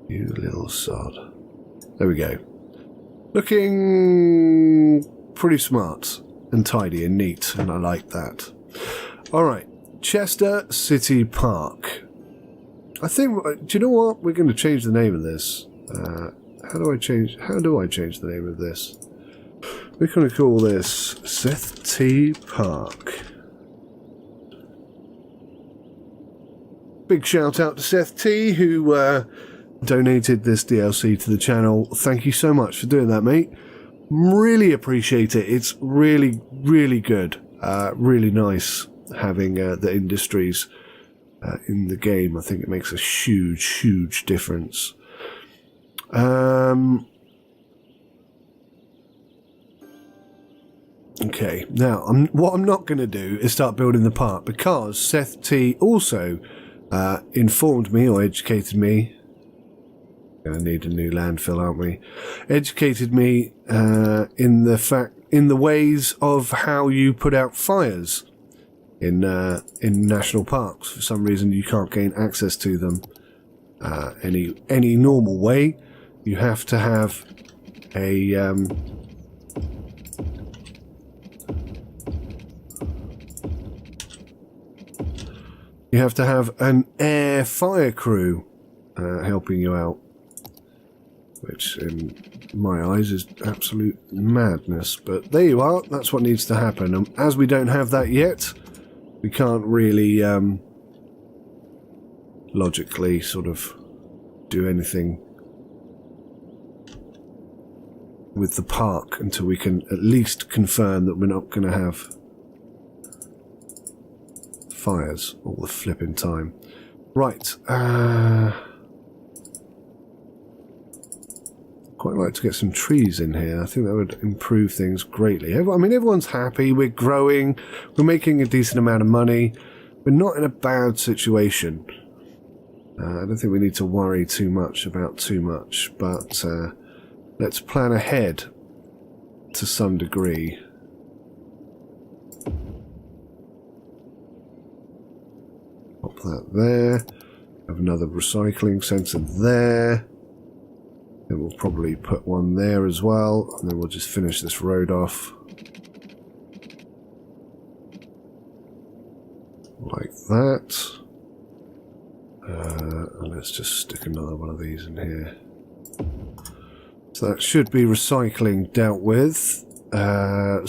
You little sod. There we go. Looking pretty smart and tidy and neat, and I like that. Alright, Chester City Park. I think, do you know what? We're going to change the name of this. How do I change the name of this? We're going to call this Seth T. Park. Big shout out to Seth T, who donated this DLC to the channel. Thank you so much for doing that, mate. Really appreciate it. It's really, really good. Really nice having the industries in the game. I think it makes a huge, huge difference. Okay, now what I'm not going to do is start building the park, because Seth T also informed me, or educated me. Going to need a new landfill, aren't we? Educated me in the ways of how you put out fires in national parks. For some reason, you can't gain access to them any normal way. You have to have a you have to have an air fire crew helping you out, which in my eyes is absolute madness. But there you are, that's what needs to happen. And as we don't have that yet, we can't really logically sort of do anything with the park until we can at least confirm that we're not going to have fires all the flipping time. Right, quite like to get some trees in here. I think that would improve things greatly. I mean, everyone's happy, we're growing, we're making a decent amount of money, we're not in a bad situation. I don't think we need to worry too much about too much, but let's plan ahead to some degree. Pop that there. Have another recycling centre there. Then we'll probably put one there as well, and then we'll just finish this road off. Like that. And let's just stick another one of these in here. So that should be recycling dealt with.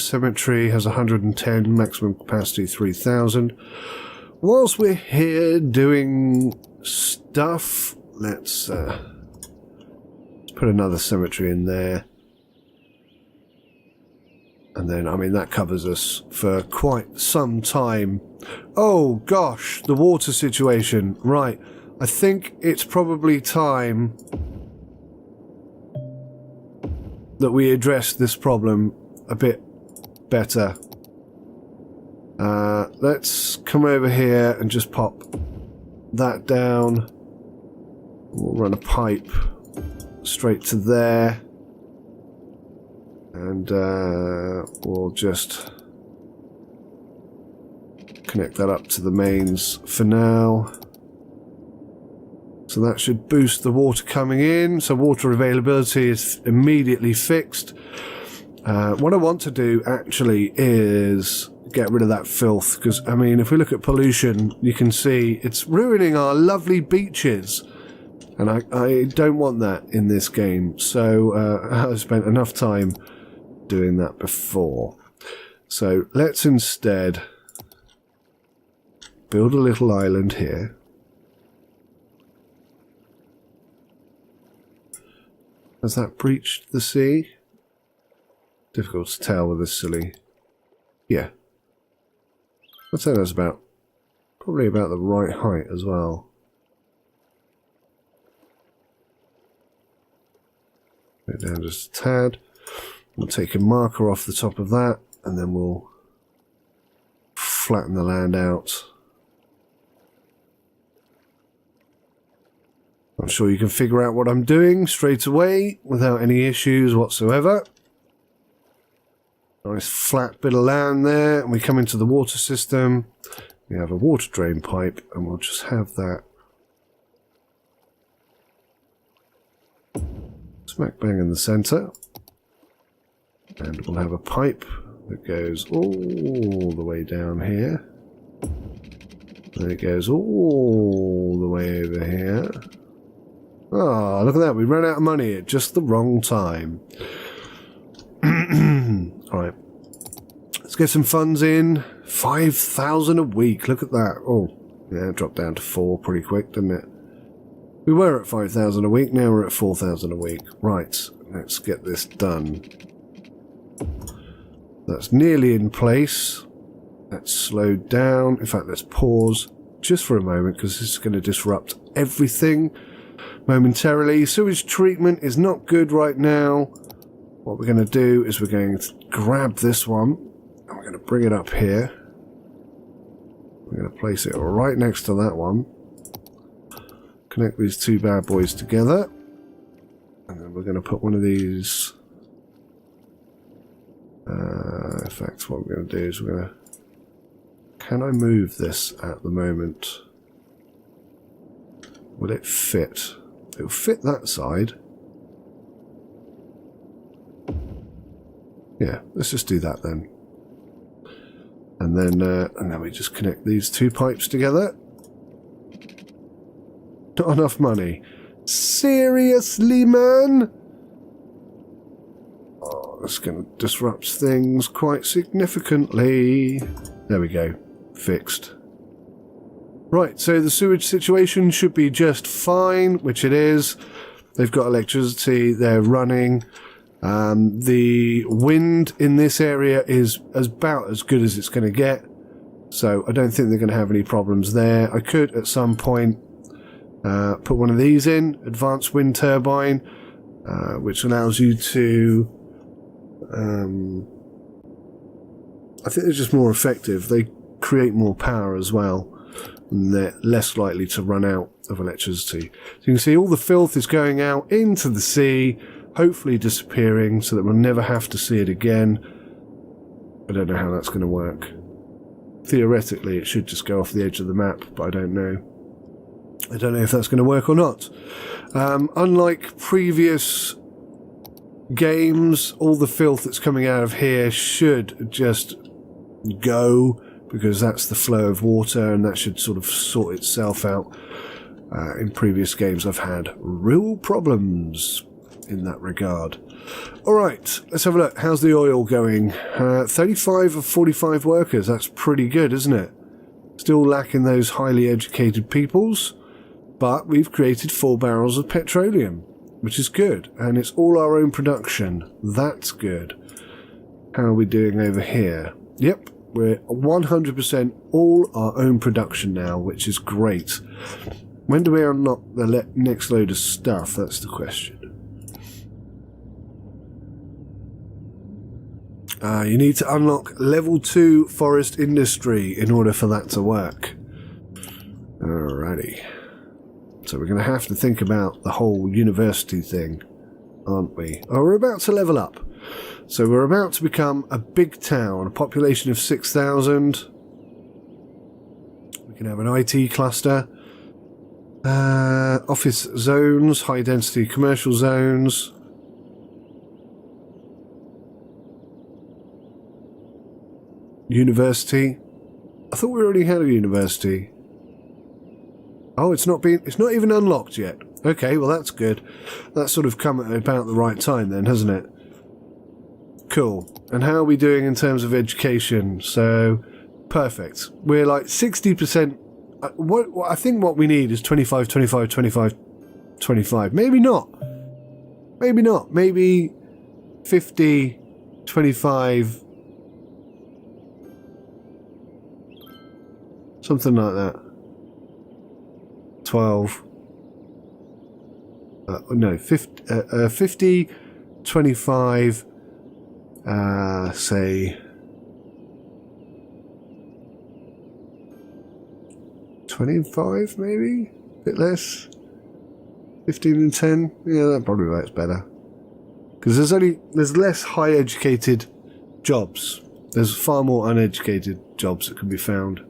Cemetery has 110, maximum capacity 3,000. Whilst we're here doing stuff, let's put another cemetery in there. And then, I mean, that covers us for quite some time. Oh gosh, the water situation. Right, I think it's probably time that we address this problem a bit better. Let's come over here and just pop that down. We'll run a pipe straight to there. And we'll just connect that up to the mains for now. So that should boost the water coming in. So water availability is immediately fixed. What I want to do actually is get rid of that filth, because I mean, if we look at pollution, you can see it's ruining our lovely beaches, and I don't want that in this game. So I've spent enough time doing that before. So let's instead build a little island here. Has that breached the sea? Difficult to tell with this silly. Yeah. I'd say that's probably about the right height as well. Go down just a tad. We'll take a marker off the top of that, and then we'll flatten the land out. I'm sure you can figure out what I'm doing straight away without any issues whatsoever. Nice flat bit of land there, and we come into the water system. We have a water drain pipe, and we'll just have that smack bang in the centre. And we'll have a pipe that goes all the way down here. And it goes all the way over here. Oh, look at that. We ran out of money at just the wrong time. Alright. Let's get some funds in. 5,000 a week. Look at that. Oh, yeah, it dropped down to 4 pretty quick, didn't it? We were at 5,000 a week. Now we're at 4,000 a week. Right. Let's get this done. That's nearly in place. Let's slow down. In fact, let's pause just for a moment because this is going to disrupt everything momentarily. Sewage treatment is not good right now. What we're going to do is we're going to grab this one and we're going to bring it up here. We're going to place it right next to that one. Connect these two bad boys together. And then we're going to put one of these... in fact, what we're going to do is we're going to... Can I move this at the moment? Will it fit? It'll fit that side. Yeah, let's just do that then. And then we just connect these two pipes together. Not enough money. Seriously, man? Oh, that's going to disrupt things quite significantly. There we go. Fixed. Right, so the sewage situation should be just fine, which it is. They've got electricity, they're running. The wind in this area is about as good as it's going to get. So I don't think they're going to have any problems there. I could, at some point, put one of these in, advanced wind turbine, which allows you to... I think they're just more effective. They create more power as well. And they're less likely to run out of electricity. So you can see all the filth is going out into the sea, hopefully disappearing so that we'll never have to see it again. I don't know how that's going to work. Theoretically, it should just go off the edge of the map, but I don't know. I don't know if that's going to work or not. Unlike previous games, all the filth that's coming out of here should just go, because that's the flow of water and that should sort of sort itself out. In previous games I've had real problems in that regard. Alright, let's have a look. How's the oil going? 35 of 45 workers. That's pretty good, isn't it? Still lacking those highly educated peoples, but we've created 4 barrels of petroleum, which is good, and it's all our own production. That's good. How are we doing over here? Yep. We're 100% all our own production now, which is great. When do we unlock the next load of stuff? That's the question. You need to unlock level 2 forest industry in order for that to work. Alrighty. So we're going to have to think about the whole university thing, aren't we? Oh, we're about to level up. So we're about to become a big town, a population of 6,000. We can have an IT cluster. Office zones, high density commercial zones. University. I thought we already had a university. Oh, it's not even unlocked yet. Okay, well that's good. That's sort of come at about the right time then, hasn't it? Cool. And how are we doing in terms of education? So, perfect. We're like 60%. I think what we need is 25, 25, 25, 25. Maybe not. Maybe not. Maybe 50, 25. Something like that. 12. No, 50, 25, say 25 maybe? A bit less? 15 and 10? Yeah, that probably works better. Because there's less high educated jobs. There's far more uneducated jobs that can be found.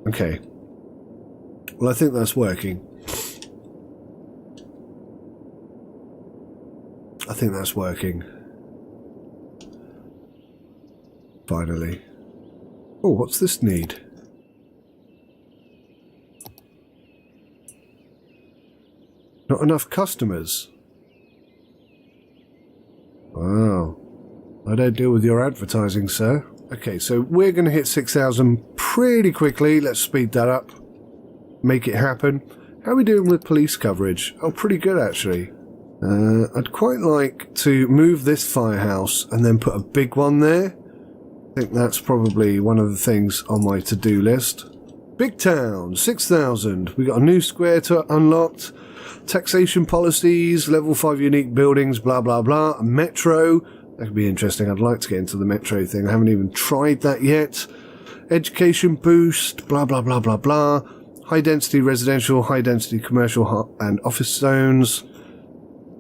Okay. well, I think that's working. I think that's working. Finally. Oh, what's this need? Not enough customers. Wow. I don't deal with your advertising, sir. Okay, so we're going to hit 6,000 pretty quickly. Let's speed that up. Make it happen. How are we doing with police coverage? Oh, pretty good, actually. I'd quite like to move this firehouse and then put a big one there. I think that's probably one of the things on my to-do list. Big town, 6,000. We got a new square to unlocked. Taxation policies, level 5 unique buildings, blah, blah, blah. A metro. That could be interesting. I'd like to get into the metro thing. I haven't even tried that yet. Education boost, blah, blah, blah, blah, blah. High density residential, high density commercial and office zones.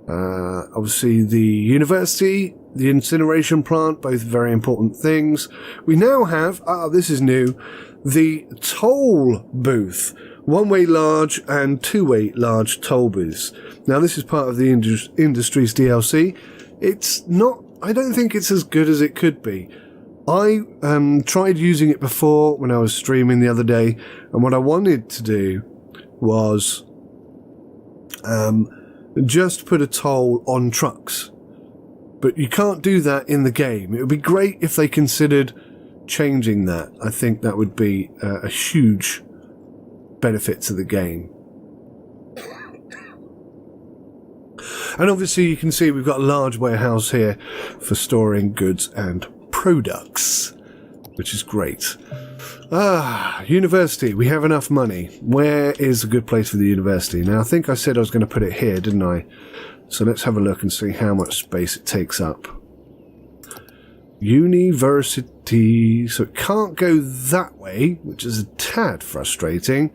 Obviously the university, the incineration plant, both very important things. We now have, this is new, the toll booth. One-way large and two-way large toll booths. Now this is part of the Industries DLC. It's not, I don't think it's as good as it could be. I tried using it before when I was streaming the other day, and what I wanted to do was just put a toll on trucks. But you can't do that in the game. It would be great if they considered changing that. I think that would be a huge benefit to the game. And obviously you can see we've got a large warehouse here for storing goods and products, which is great. University. We have enough money. Where is a good place for the university? Now, I think I said I was going to put it here, didn't I? So let's have a look and see how much space it takes up. University. So it can't go that way, which is a tad frustrating.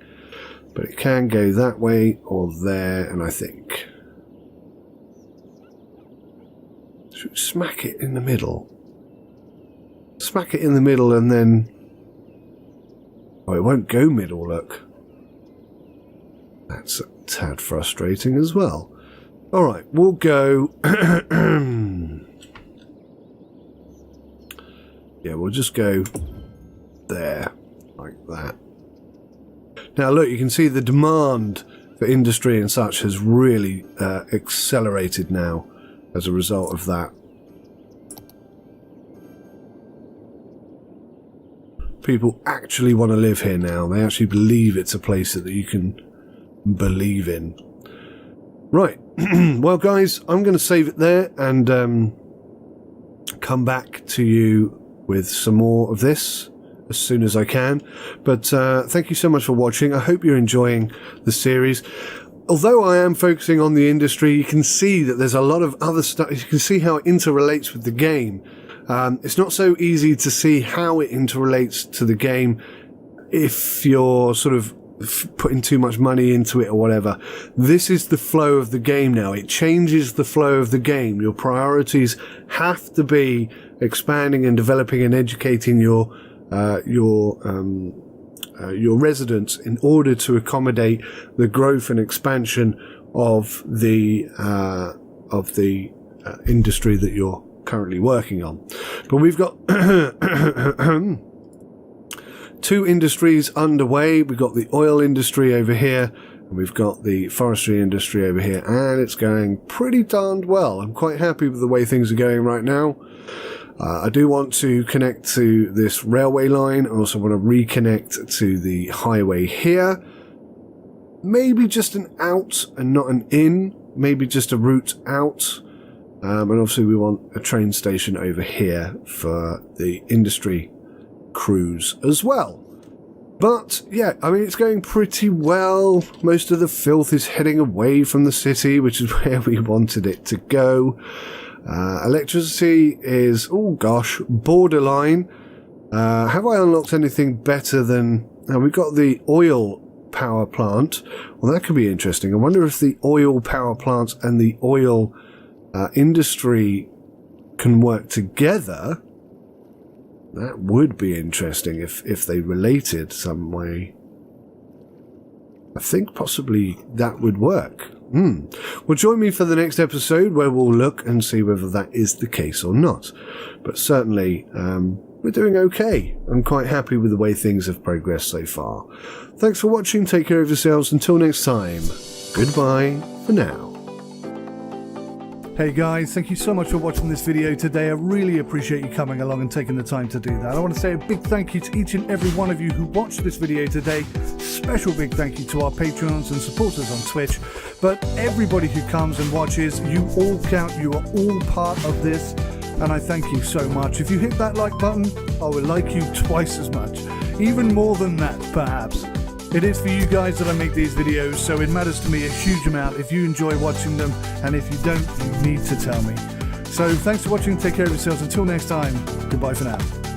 But it can go that way or there, and I think. Should we smack it in the middle? Smack it in the middle and then... Oh, it won't go middle, look. That's a tad frustrating as well. Alright, we'll go... yeah, we'll just go there, like that. Now look, you can see the demand for industry and such has really accelerated now as a result of that. People actually want to live here now. They actually believe it's a place that you can believe in. Right. Well, guys, I'm going to save it there and come back to you with some more of this as soon as I can. But thank you so much for watching. I hope you're enjoying the series. Although I am focusing on the industry, you can see that there's a lot of other stuff. You can see how it interrelates with the game. It's not so easy to see how it interrelates to the game if you're sort of putting too much money into it or whatever. This is the flow of the game now. It changes the flow of the game. Your priorities have to be expanding and developing and educating your residents in order to accommodate the growth and expansion of the industry that you're currently working on. But we've got two industries underway. We've got the oil industry over here, and we've got the forestry industry over here, and it's going pretty darned well. I'm quite happy with the way things are going right now. I do want to connect to this railway line. I also want to reconnect to the highway here. Maybe just an out and not an in. Maybe just a route out. And obviously we want a train station over here for the industry crews as well. But yeah, I mean, it's going pretty well. Most of the filth is heading away from the city, which is where we wanted it to go. Electricity is, oh gosh, borderline. Have I unlocked anything better than... Now, we've got the oil power plant. Well, that could be interesting. I wonder if the oil power plants and the oil industry can work together. That would be interesting if they related some way. I think possibly that would work. Well, join me for the next episode where we'll look and see whether that is the case or not. But certainly, we're doing okay. I'm quite happy with the way things have progressed so far. Thanks for watching. Take care of yourselves. Until next time, goodbye for now. Hey guys, thank you so much for watching this video today. I really appreciate you coming along and taking the time to do that. I want to say a big thank you to each and every one of you who watched this video today. Special big thank you to our patrons and supporters on Twitch. But everybody who comes and watches, you all count. You are all part of this. And I thank you so much. If you hit that like button, I will like you twice as much. Even more than that, perhaps. It is for you guys that I make these videos, so it matters to me a huge amount if you enjoy watching them, and if you don't, you need to tell me. So thanks for watching, take care of yourselves, until next time, goodbye for now.